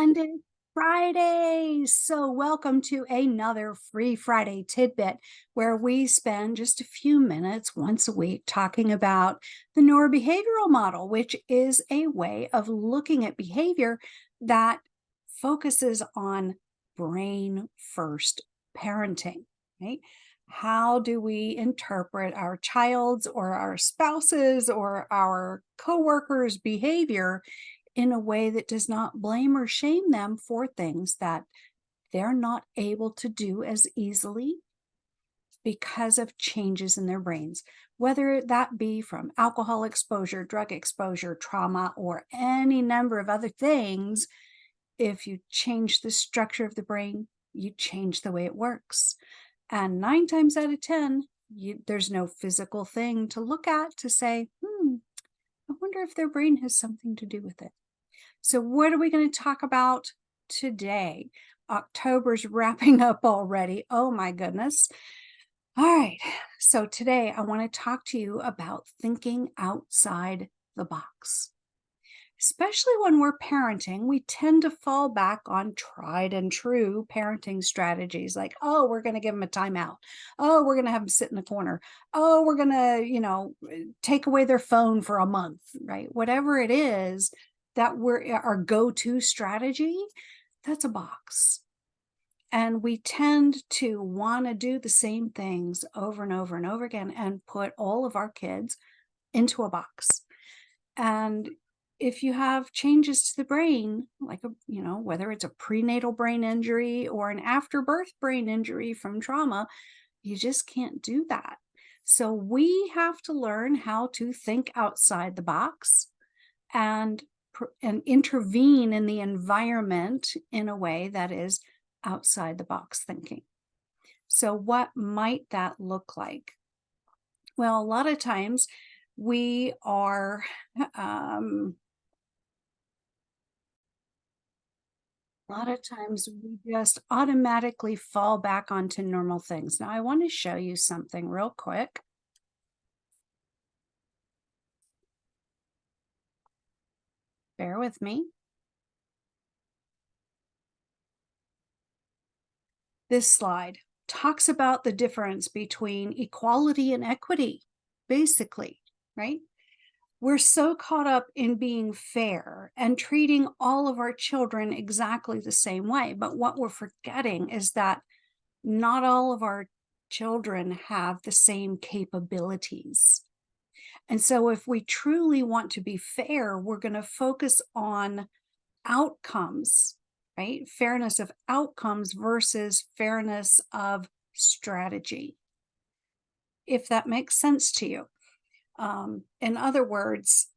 And it's Friday. So, welcome to another free Friday tidbit where we spend just a few minutes once a week talking about the neurobehavioral model, which is a way of looking at behavior that focuses on brain first parenting, right? How do we interpret our child's or our spouse's or our coworkers' behavior in a way that does not blame or shame them for things that they're not able to do as easily because of changes in their brains, whether that be from alcohol exposure, drug exposure, trauma, or any number of other things. If you change the structure of the brain, you change the way it works. And 9 times out of 10, there's no physical thing to look at to say, I wonder if their brain has something to do with it. So, what are we going to talk about today? October's wrapping up already. Oh my goodness. All right. So, today I want to talk to you about thinking outside the box. Especially when we're parenting, we tend to fall back on tried and true parenting strategies like, oh, we're going to give them a timeout. Oh, we're going to have them sit in the corner. Oh, we're going to, take away their phone for a month, right? Whatever it is that we're our go-to strategy, that's a box. And we tend to want to do the same things over and over and over again and put all of our kids into a box. And if you have changes to the brain, like whether it's a prenatal brain injury or an after birth brain injury from trauma, you just can't do that. So we have to learn how to think outside the box and intervene in the environment in a way that is outside the box thinking. So what might that look like? Well, a lot of times we are we just automatically fall back onto normal things. Now, I want to show you something real quick. Bear with me. This slide talks about the difference between equality and equity, basically, right? We're so caught up in being fair and treating all of our children exactly the same way. But what we're forgetting is that not all of our children have the same capabilities. And so if we truly want to be fair, we're going to focus on outcomes, right? Fairness of outcomes versus fairness of strategy, if that makes sense to you. In other words,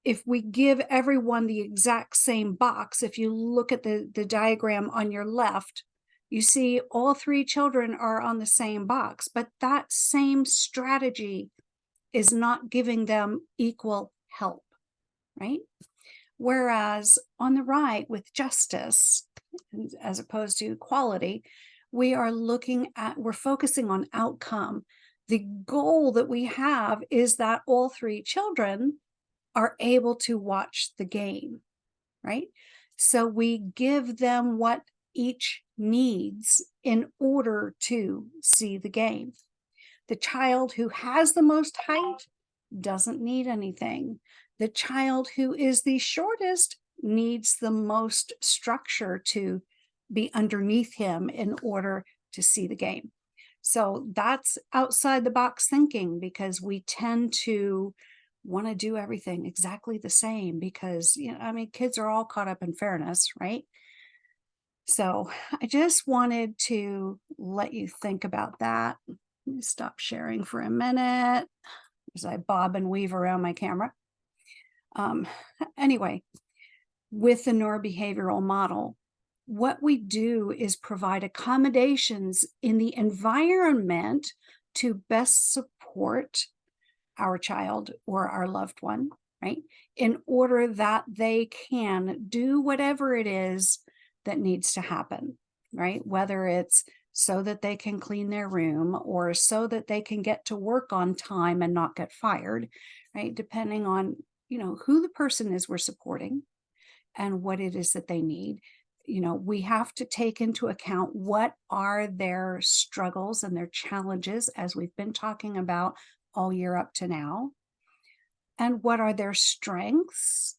if we give everyone the exact same box, if you look at the diagram on your left, you see all three children are on the same box, but that same strategy is not giving them equal help, right? Whereas on the right with justice, as opposed to equality, we're focusing on outcome. The goal that we have is that all three children are able to watch the game, right? So we give them what each needs in order to see the game. The child who has the most height doesn't need anything. The child who is the shortest needs the most structure to be underneath him in order to see the game. So that's outside the box thinking, because we tend to want to do everything exactly the same because, kids are all caught up in fairness, right? So I just wanted to let you think about that. Let me stop sharing for a minute as I bob and weave around my camera. Anyway, with the neurobehavioral model, what we do is provide accommodations in the environment to best support our child or our loved one, right? In order that they can do whatever it is that needs to happen, right? Whether it's so that they can clean their room or so that they can get to work on time and not get fired, right? Depending on, who the person is we're supporting and what it is that they need. We have to take into account what are their struggles and their challenges, as we've been talking about all year up to now, and what are their strengths,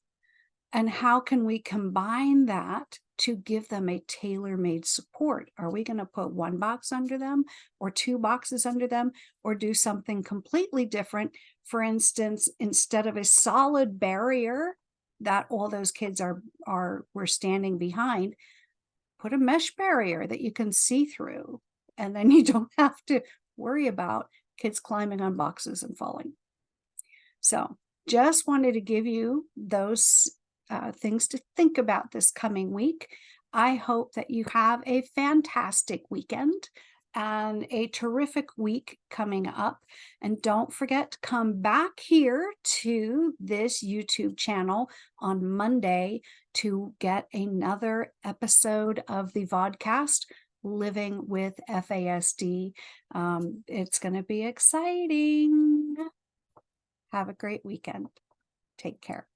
and how can we combine that to give them a tailor-made support? Are we going to put one box under them or two boxes under them, or do something completely different? For instance, instead of a solid barrier that all those kids were standing behind, put a mesh barrier that you can see through, and then you don't have to worry about kids climbing on boxes and falling. So just wanted to give you those things to think about this coming week. I hope that you have a fantastic weekend and a terrific week coming up. And don't forget to come back here to this YouTube channel on Monday to get another episode of the vodcast, Living with FASD. It's going to be exciting. Have a great weekend. Take care.